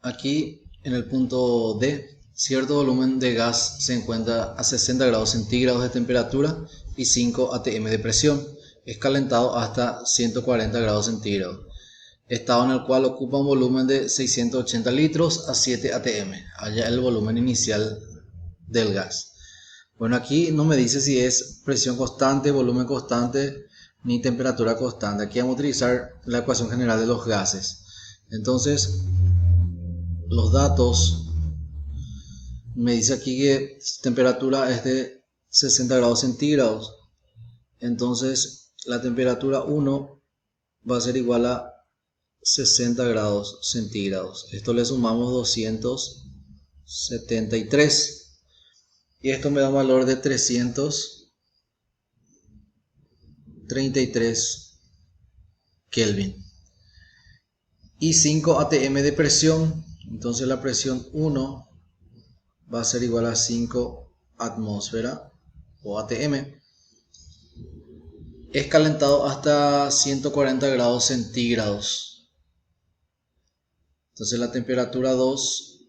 Aquí en el punto D, cierto volumen de gas se encuentra a 60 grados centígrados de temperatura y 5 atm de presión. Es calentado hasta 140 grados centígrados. Estado en el cual ocupa un volumen de 680 litros a 7 atm. Halla el volumen inicial del gas. Bueno, aquí no me dice si es presión constante, volumen constante ni temperatura constante. Aquí vamos a utilizar la ecuación general de los gases. Entonces, los datos me dice aquí que temperatura es de 60 grados centígrados. Entonces, la temperatura 1 va a ser igual a 60 grados centígrados. Esto le sumamos 273. Y esto me da un valor de 333 Kelvin. Y 5 atm de presión. Entonces la presión 1 va a ser igual a 5 atmósferas o atm. Es calentado hasta 140 grados centígrados. Entonces la temperatura 2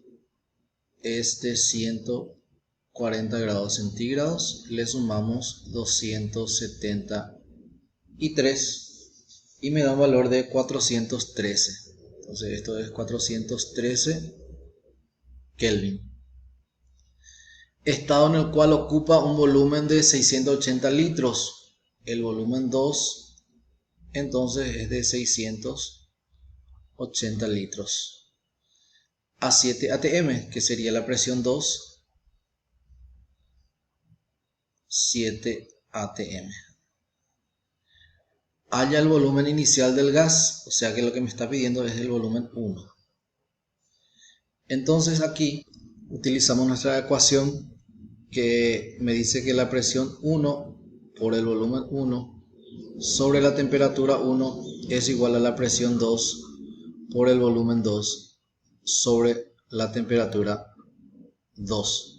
es de 140 grados centígrados. Le sumamos 273 y me da un valor de 413. Entonces esto es 413 Kelvin. Estado en el cual ocupa un volumen de 680 litros. El volumen 2 entonces es de 680 litros a 7 atm, que sería la presión 2, 7 atm. Halla el volumen inicial del gas, o sea que lo que me está pidiendo es el volumen 1. Entonces aquí utilizamos nuestra ecuación que me dice que la presión 1 por el volumen 1 sobre la temperatura 1 es igual a la presión 2 por el volumen 2 sobre la temperatura 2.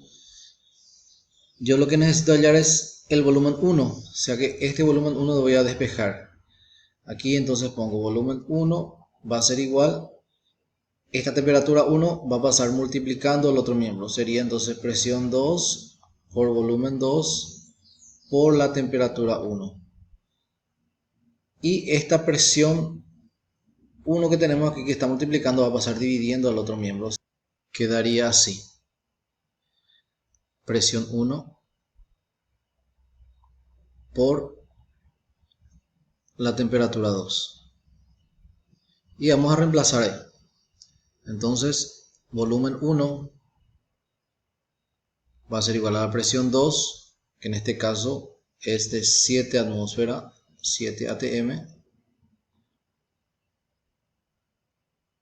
Yo lo que necesito hallar es el volumen 1, o sea que este volumen 1 lo voy a despejar. Aquí entonces pongo volumen 1 va a ser igual, esta temperatura 1 va a pasar multiplicando el otro miembro, sería entonces presión 2 por volumen 2 por la temperatura 1. Y esta presión 1 que tenemos aquí que está multiplicando va a pasar dividiendo al otro miembro. Quedaría así. Presión 1 por la temperatura 2. Y vamos a reemplazar ahí. Entonces, volumen 1 va a ser igual a la presión 2, que en este caso es de 7 atmósferas, 7 atm,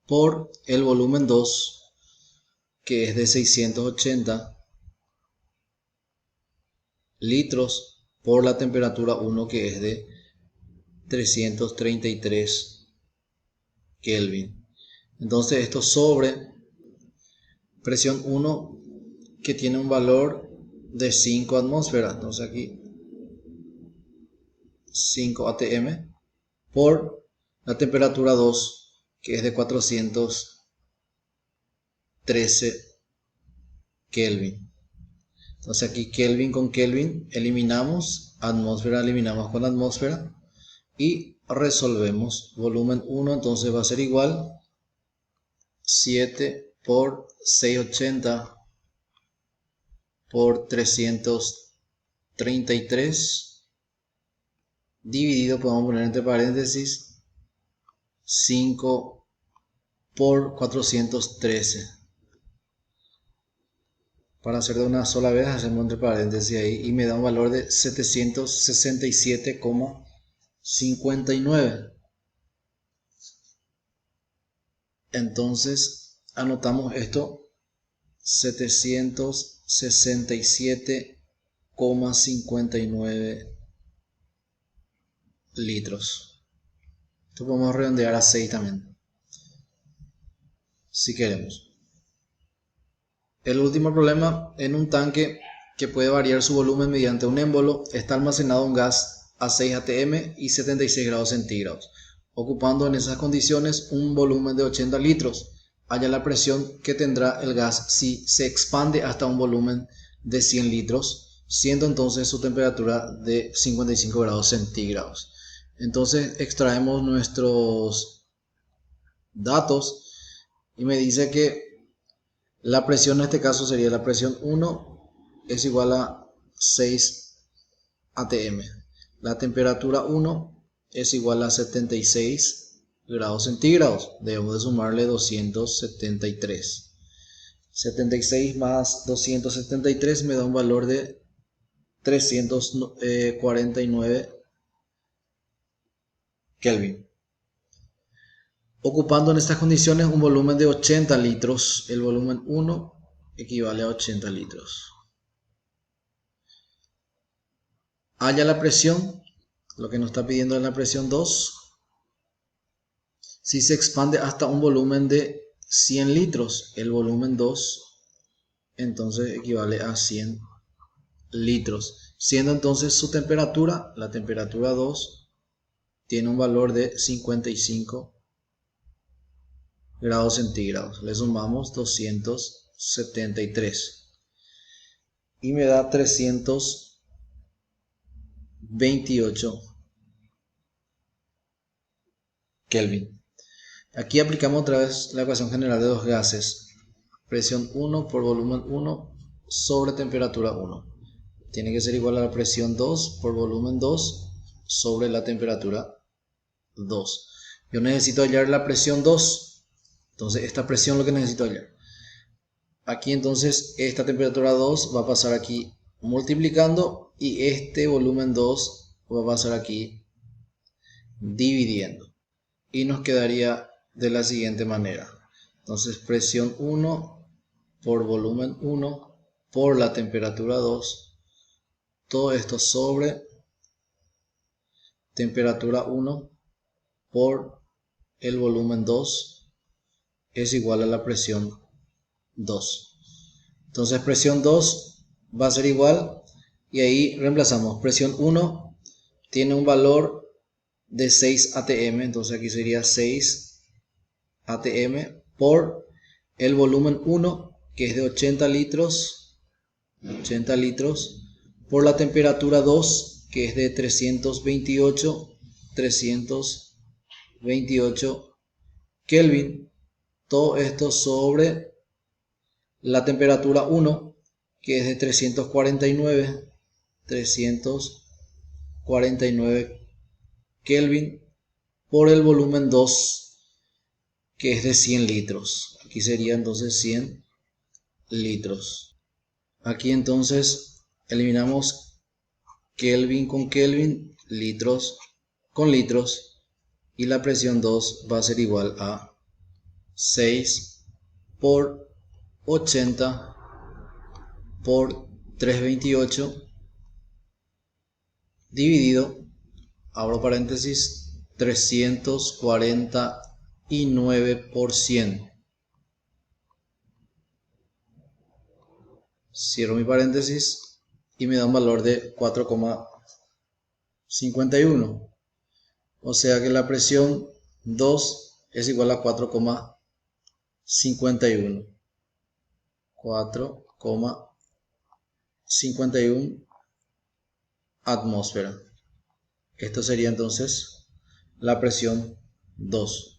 por el volumen 2, que es de 680 litros, por la temperatura 1, que es de 333 Kelvin. Entonces esto sobre presión 1, que tiene un valor de 5 atmósferas. Entonces aquí 5 atm por la temperatura 2, que es de 413 Kelvin. Entonces aquí Kelvin con Kelvin eliminamos, atmósfera eliminamos con atmósfera y resolvemos. Volumen 1 entonces va a ser igual 7 por 680 por 333 dividido, podemos poner entre paréntesis, 5 por 413. Para hacer de una sola vez hacemos entre paréntesis ahí y me da un valor de 767,59. Entonces anotamos esto, 767,59 litros. Esto podemos redondear a 6 también, si queremos. El último problema: en un tanque que puede variar su volumen mediante un émbolo, está almacenado un gas a 6 atm y 76 grados centígrados, ocupando en esas condiciones un volumen de 80 litros. halla la presión que tendrá el gas si se expande hasta un volumen de 100 litros, siendo entonces su temperatura de 55 grados centígrados. Entonces extraemos nuestros datos y me dice que la presión en este caso sería la presión 1 es igual a 6 atm. La temperatura 1 es igual a 76 grados centígrados. Debemos de sumarle 273. 76 más 273 me da un valor de 349 Kelvin. Ocupando en estas condiciones un volumen de 80 litros, el volumen 1 equivale a 80 litros. Halla la presión, lo que nos está pidiendo es la presión 2. Si se expande hasta un volumen de 100 litros, el volumen 2 entonces equivale a 100 litros. Siendo entonces su temperatura, la temperatura 2, tiene un valor de 55 grados centígrados. Le sumamos 273 y me da 328 Kelvin. Aquí aplicamos otra vez la ecuación general de dos gases. Presión 1 por volumen 1 sobre temperatura 1. Tiene que ser igual a la presión 2 por volumen 2 sobre la temperatura 2. Yo necesito hallar la presión 2. Entonces esta presión es lo que necesito hallar. Aquí entonces esta temperatura 2 va a pasar aquí multiplicando y este volumen 2 va a pasar aquí dividiendo. Y nos quedaría de la siguiente manera. Entonces presión 1 por volumen 1 por la temperatura 2. Todo esto sobre temperatura 1 por el volumen 2 es igual a la presión 2. Entonces presión 2 va a ser igual y ahí reemplazamos. Presión 1 tiene un valor de 6 atm, entonces aquí sería 6 atm por el volumen 1 que es de 80 litros por la temperatura 2 que es de 328 Kelvin. Todo esto sobre la temperatura 1 que es de 349 Kelvin por el volumen 2 que es de 100 litros. Aquí sería entonces 100 litros. Aquí entonces eliminamos Kelvin con Kelvin, litros con litros, y la presión 2 va a ser igual a 6 por 80 por 328 dividido, abro paréntesis, 349 por 100. Cierro mi paréntesis y me da un valor de 4,51. O sea que la presión 2 es igual a 4,51. 4,51 atmósfera. Esto sería entonces la presión 2.